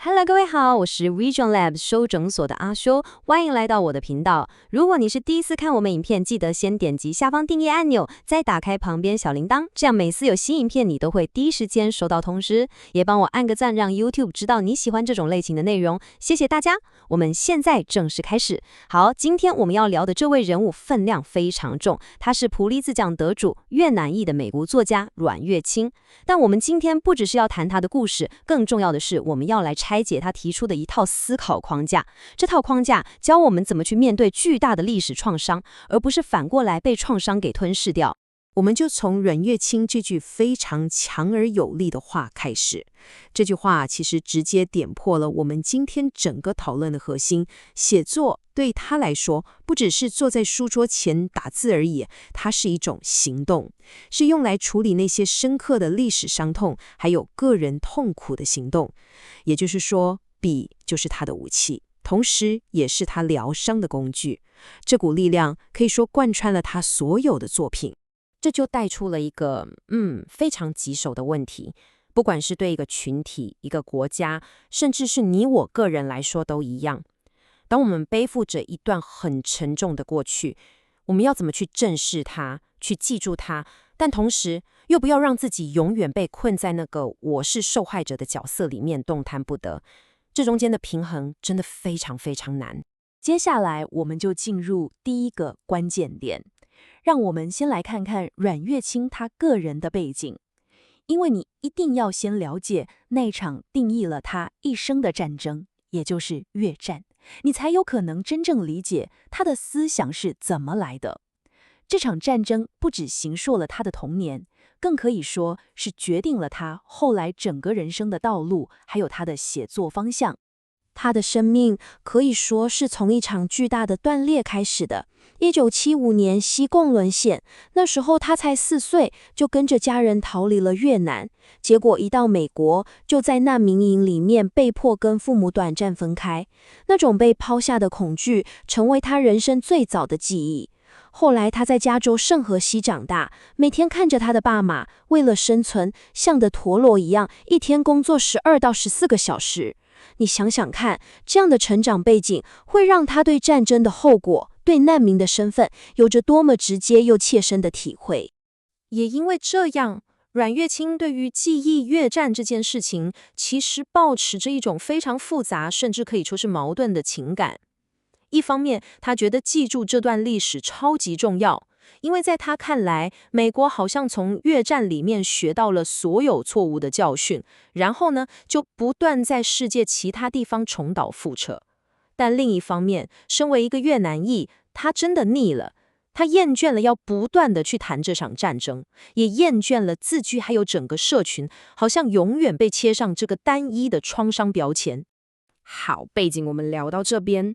Hello， 各位好，我是 Region Lab 收整所的阿修，歡迎來到我的頻道。如果你是第一次看我們影片，記得先點擊下方訂閱按鈕，再打開旁邊小鈴鐺，這樣每次有新影片，你都會第一時間收到通知。也幫我按個讚，讓 YouTube 知道你喜歡這種類型的內容。謝謝大家。我們現在正式開始。好，今天我們要聊的這位人物分量非常重，他是普利茲獎得主、越南裔的美國作家阮越清。但我們今天不只是要談他的故事，更重要的是我們要來拆解他提出的一套思考框架。這套框架教我們怎麼去面對巨大的歷史創傷，而不是反過來被創傷給吞噬掉。我們就從阮越清這句非常強而有力的話開始。這句話其實直接點破了我們今天整個討論的核心。寫作對他來說，不只是坐在書桌前打字而已，它是一種行動，是用來處理那些深刻的歷史傷痛，還有個人痛苦的行動。也就是說，筆就是他的武器，同時也是他療傷的工具。這股力量可以說貫穿了他所有的作品。這就帶出了一個非常棘手的問題，不管是對一個群體、一個國家，甚至是你我個人來說都一樣。當我們背負着一段很沉重的過去，我們要怎麼去正視它，去記住它，但同時又不要讓自己永遠被困在那個我是受害者的角色裡面動彈不得。這中間的平衡真的非常非常難。接下來我們就進入第一個關鍵點。讓我們先來看看阮越清他個人的背景，因為你一定要先了解那場定義了他一生的戰爭，也就是越戰，你才有可能真正理解他的思想是怎麼來的。這場戰爭不只形塑了他的童年，更可以說是決定了他後來整個人生的道路，還有他的寫作方向。他的生命可以說是從一場巨大的斷裂開始的。1975年西貢淪陷，那時候他才4歲，就跟着家人逃離了越南。結果一到美國，就在難民營裡面被迫跟父母短暫分開。那種被拋下的恐懼，成為他人生最早的記憶。後來他在加州聖荷西長大，每天看着他的爸媽為了生存，像的陀螺一樣，一天工作12到14個小時。你想想看，這樣的成長背景會讓他對戰爭的後果，對難民的身份有着多麼直接又切身的體會。也因為這樣，阮越清對於記憶越戰這件事情，其實抱持着一種非常複雜，甚至可以說是矛盾的情感。一方面，他覺得記住這段歷史超級重要，因為在他看來，美國好像從越戰裡面學到了所有錯誤的教訓，然後呢，就不斷在世界其他地方重蹈覆轍。但另一方面，身為一個越南裔，他真的膩了，他厭倦了要不斷的去談這場戰爭，也厭倦了自居還有整個社群，好像永遠被切上這個單一的創傷標籤。好，背景我們聊到這邊。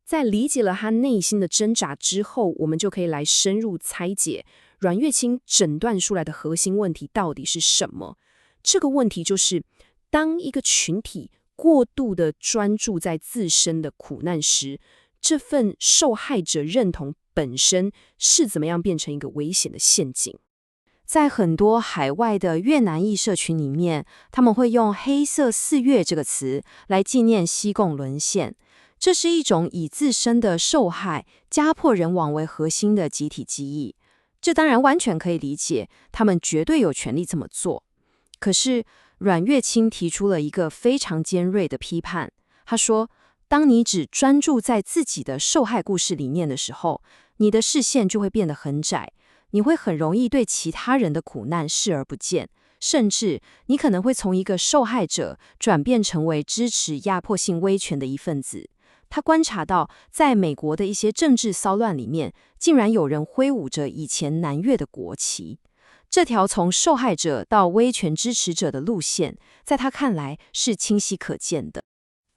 在理解了他內心的掙扎之後，我們就可以來深入拆解阮越清診斷出來的核心問題到底是什麼。這個問題就是，當一個群體過度的專注在自身的苦難時，這份受害者認同本身是怎麼樣變成一個危險的陷阱。在很多海外的越南裔社群裡面，他們會用黑色4月這個詞來紀念西貢淪陷。這是一種以自身的受害、家破人亡為核心的集體記憶。這當然完全可以理解，他們絕對有權利這麼做。可是阮越清提出了一個非常尖銳的批判。他說，當你只專注在自己的受害故事裡面的時候，你的視線就會變得很窄，你會很容易對其他人的苦難視而不見，甚至你可能會從一個受害者轉變成為支持壓迫性威權的一份子。他觀察到，在美國的一些政治騷亂裡面，竟然有人揮舞着以前南越的國旗。這條從受害者到威權支持者的路線，在他看來是清晰可見的。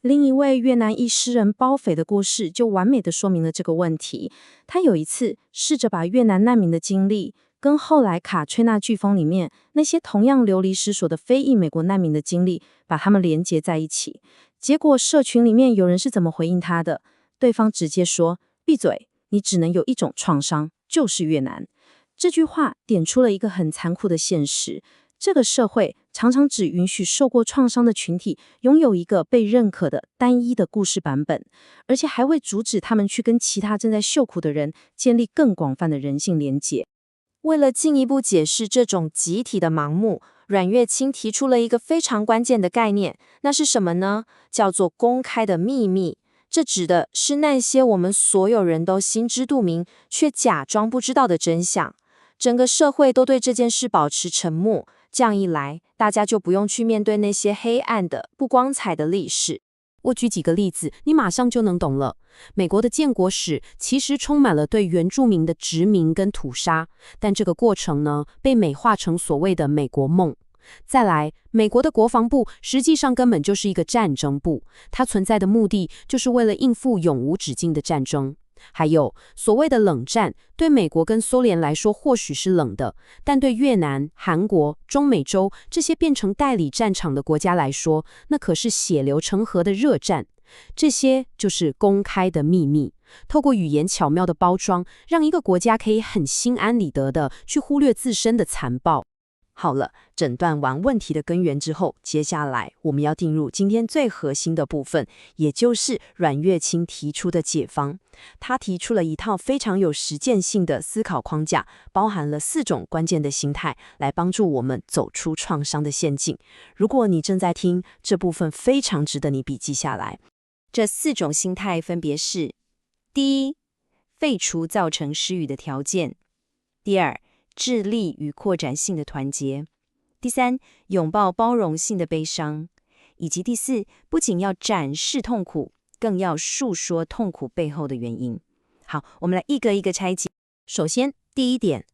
另一位越南裔詩人包斐的故事，就完美地說明了這個問題。他有一次試着把越南難民的經歷，跟後來卡崔娜颶風裡面那些同樣流離失所的非裔美國難民的經歷，把它們連結在一起。結果社群裡面有人是怎麼回應他的？對方直接說：“閉嘴，你只能有一種創傷，就是越南。”這句話點出了一個很殘酷的現實，這個社會常常只允許受過創傷的群體擁有一個被認可的單一的故事版本，而且還會阻止他們去跟其他正在受苦的人建立更廣泛的人性連結。為了進一步解釋這種集體的盲目，阮越清提出了一個非常關鍵的概念，那是什麼呢？叫做公開的秘密。這指的是那些我們所有人都心知肚明，卻假裝不知道的真相。整個社會都對這件事保持沉默，這樣一來，大家就不用去面對那些黑暗的、不光彩的歷史。我舉幾個例子，你馬上就能懂了。美國的建國史其實充滿了對原住民的殖民跟屠殺，但這個過程呢，被美化成所謂的美國夢。再來，美國的國防部實際上根本就是一個戰爭部，它存在的目的就是為了應付永無止境的戰爭。還有所謂的冷戰，對美國跟蘇聯來說或許是冷的，但對越南、韓國、中美洲這些變成代理戰場的國家來說，那可是血流成河的熱戰。這些就是公開的秘密，透過語言巧妙的包裝，讓一個國家可以很心安理得的去忽略自身的殘暴。好了，診斷完問題的根源之後，接下來我們要進入今天最核心的部分，也就是阮越清提出的解方。他提出了一套非常有實踐性的思考框架，包含了4種關鍵的心態，來幫助我們走出創傷的陷阱。如果你正在聽，這部分非常值得你筆記下來。這4種心態分別是：第一，廢除造成失語的條件；第二，致力與擴展性的團結；第三，擁抱包容性的悲傷；以及第4，不僅要展示痛苦，更要述說痛苦背後的原因。好，我們來一個一個拆解。首先，第一點，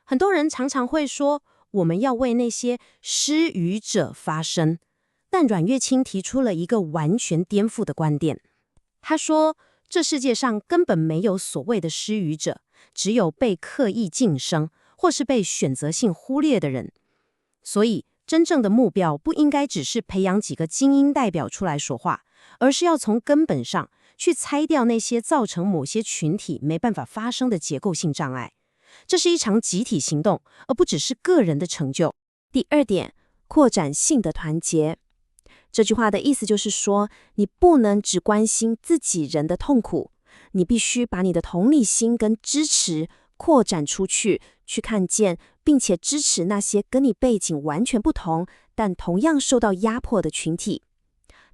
很多人常常會說，我們要為那些失語者發聲，但阮越清提出了一個完全顛覆的觀點。他說，這世界上根本沒有所謂的失語者，只有被刻意禁聲或是被選擇性忽略的人。所以，真正的目標不應該只是培養幾個精英代表出來說話，而是要從根本上去拆掉那些造成某些群體沒辦法發聲的結構性障礙。這是一場集體行動，而不只是個人的成就。第二點，擴展性的團結。這句話的意思就是說，你不能只關心自己人的痛苦，你必須把你的同理心跟支持擴展出去，去看見並且支持那些跟你背景完全不同，但同樣受到壓迫的群體。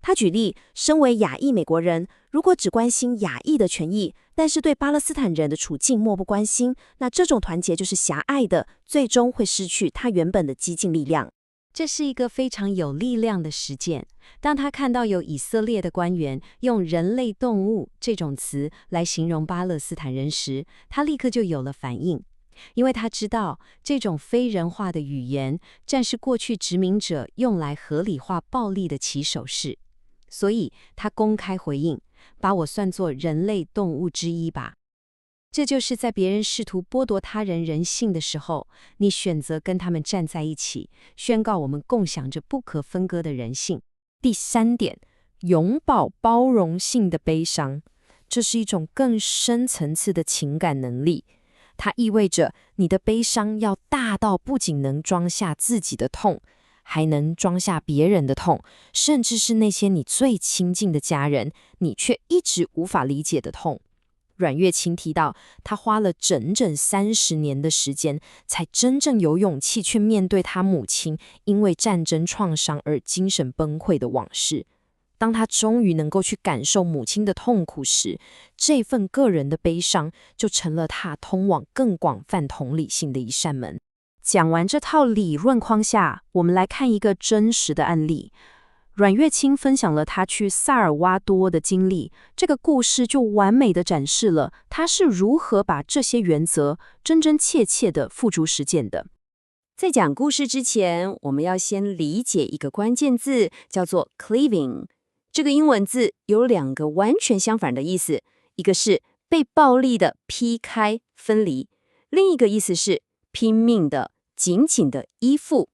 他舉例，身為亞裔美國人，如果只關心亞裔的權益，但是對巴勒斯坦人的處境漠不關心，那這種團結就是狹隘的，最終會失去它原本的激進力量。這是一個非常有力量的實踐。當他看到有以色列的官員用人類動物這種詞來形容巴勒斯坦人時，他立刻就有了反應，因為他知道這種非人化的語言正是過去殖民者用來合理化暴力的起手式，所以他公開回應，把我算作人類動物之一吧。這就是在別人試圖剝奪他人人性的時候，你選擇跟他們站在一起，宣告我們共享着不可分割的人性。第3點，擁抱包容性的悲傷，這是一種更深層次的情感能力。它意味着你的悲傷要大到不僅能裝下自己的痛，還能裝下別人的痛，甚至是那些你最親近的家人，你卻一直無法理解的痛。阮越清提到，他花了整整30年的時間，才真正有勇氣去面對他母親因為戰爭創傷而精神崩潰的往事。當他終於能夠去感受母親的痛苦時，這份個人的悲傷就成了他通往更廣泛同理性的一扇門。講完這套理論框架，我們來看一個真實的案例。阮越清分享了他去薩爾瓦多的經歷，這個故事就完美地展示了他是如何把這些原則真真切切地付諸實踐的。在講故事之前，我們要先理解一個關鍵字，叫做 cleaving。這個英文字有2個完全相反的意思，一個是被暴力的劈開、分離，另一個意思是拼命的、緊緊的依附。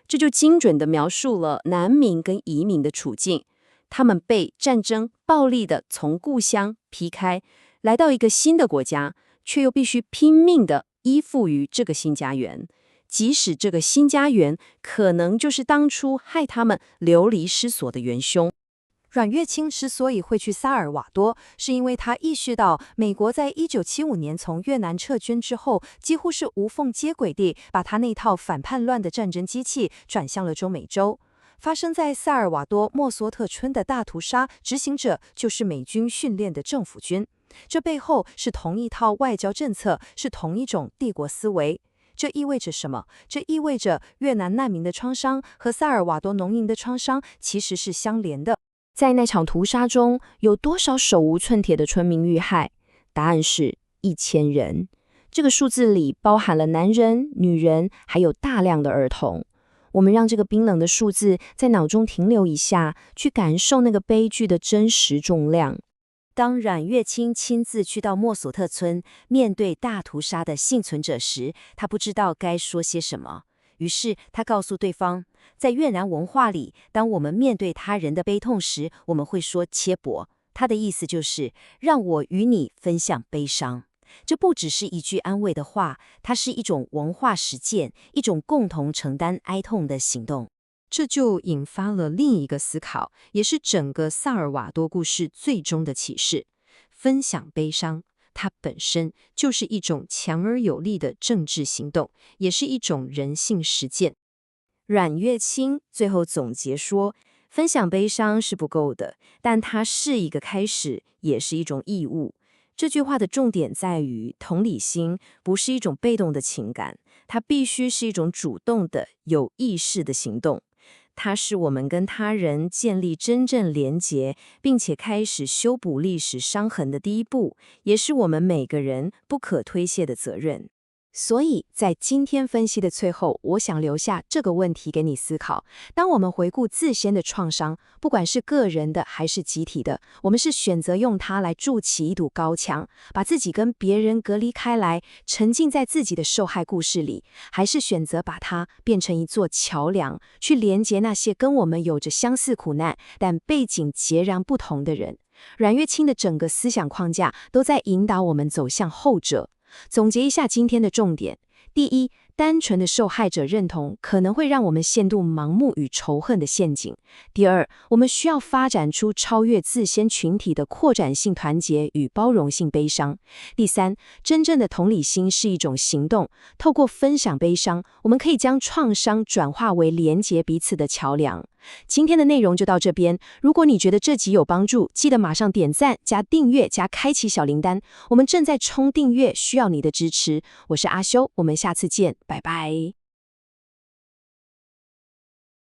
這就精準地描述了難民跟移民的處境，他們被戰爭暴力地從故鄉劈開，來到一個新的國家，卻又必須拼命地依附於這個新家園。即使這個新家園可能就是當初害他們流離失所的元兇。阮月清之所以會去薩爾瓦多，是因為他意識到美國在1975年從越南撤軍之後，幾乎是無縫接軌地把他那套反叛亂的戰爭機器轉向了中美洲。發生在薩爾瓦多莫索特村的大屠殺，執行者就是美軍訓練的政府軍。這背後是同一套外交政策，是同一種帝國思維。這意味着什麼？這意味着越南難民的創傷和薩爾瓦多農民的創傷其實是相連的。在那場屠殺中，有多少手無寸鐵的村民遇害？答案是1000人。這個數字裡包含了男人、女人，還有大量的兒童。我們讓這個冰冷的數字在腦中停留一下，去感受那個悲劇的真實重量。當阮月清親自去到莫索特村，面對大屠殺的幸存者時，他不知道該說些什麼。於是他告訴對方，在越南文化裡，當我們面對他人的悲痛時，我們會說切帛。他的意思就是讓我與你分享悲傷。這不只是一句安慰的話，它是一種文化實踐，一種共同承擔哀痛的行動。這就引發了另一個思考，也是整個薩爾瓦多故事最終的啟示：分享悲傷。它本身就是一種強而有力的政治行動，也是一種人性實踐。阮月清最後總結說，分享悲傷是不夠的，但它是一個開始，也是一種義務。這句話的重點在於，同理心不是一種被動的情感，它必須是一種主動的、有意識的行動。它是我們跟他人建立真正連結，並且開始修補歷史傷痕的第一步，也是我們每個人不可推卸的責任。所以在今天分析的最後，我想留下這個問題給你思考：當我們回顧自身的創傷，不管是個人的還是集體的，我們是選擇用它來築起一堵高牆，把自己跟別人隔離開來，沉浸在自己的受害故事裡，還是選擇把它變成一座橋樑，去連接那些跟我們有着相似苦難，但背景截然不同的人？阮月清的整個思想框架都在引導我們走向後者。總結一下今天的重點：第一，單純的受害者認同可能會讓我們陷入盲目與仇恨的陷阱；第二，我們需要發展出超越自身群體的擴展性團結與包容性悲傷；第三，真正的同理心是一種行動，透過分享悲傷，我們可以將創傷轉化為連結彼此的橋樑。今天的內容就到這邊，如果你覺得這集有幫助，記得馬上點讚、加訂閱、加開啟小鈴鐺。我們正在衝訂閱，需要你的支持。我是阿修，我們下次見，拜拜。